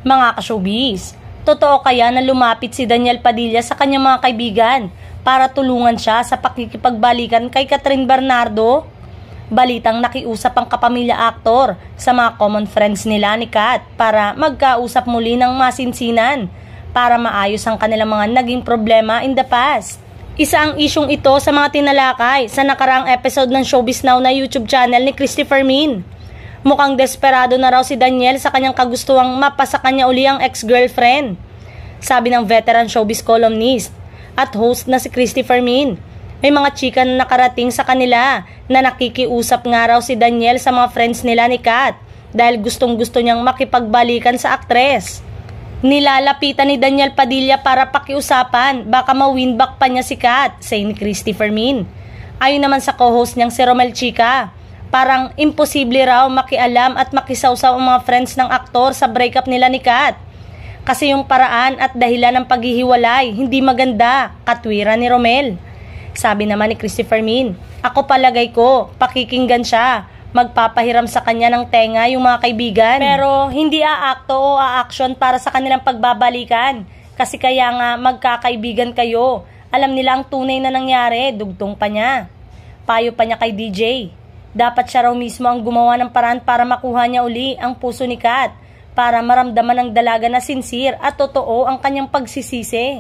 Mga ka-showbiz, totoo kaya na lumapit si Daniel Padilla sa kanyang mga kaibigan para tulungan siya sa pakikipagbalikan kay Catherine Bernardo? Balitang nakiusap ang kapamilya aktor sa mga common friends nila ni Kat para magkausap muli ng masinsinan para maayos ang kanilang mga naging problema in the past. Isa ang isyong ito sa mga tinalakay sa nakaraang episode ng Showbiz Now na YouTube channel ni Christopher Min. Mukhang desperado na raw si Daniel sa kanyang kagustuhang mapasa kanya uli ang ex-girlfriend. Sabi ng veteran showbiz columnist at host na si Christopher Min, may mga chika na nakarating sa kanila na nakikiusap nga raw si Daniel sa mga friends nila ni Kat dahil gustong-gusto niyang makipagbalikan sa aktres. Nilalapitan ni Daniel Padilla para pakiusapan, baka ma-winback pa niya si Kat, say ni Christopher Min. Ayon naman sa co-host niyang si Romel Chica, parang imposible raw makialam at makisawsaw ang mga friends ng aktor sa breakup nila ni Kat. Kasi yung paraan at dahilan ng paghihiwalay, hindi maganda, katwiran ni Romel. Sabi naman ni Christopher Min, ako palagay ko, pakikinggan siya. Magpapahiram sa kanya ng tenga yung mga kaibigan. Pero hindi aakto o aaksyon para sa kanilang pagbabalikan. Kasi kaya nga magkakaibigan kayo. Alam nila ang tunay na nangyari, dugtong pa niya. Payo pa niya kay DJ. Dapat siya raw mismo ang gumawa ng paraan para makuha niya uli ang puso ni Kat para maramdaman ng dalaga na sincere at totoo ang kanyang pagsisisi.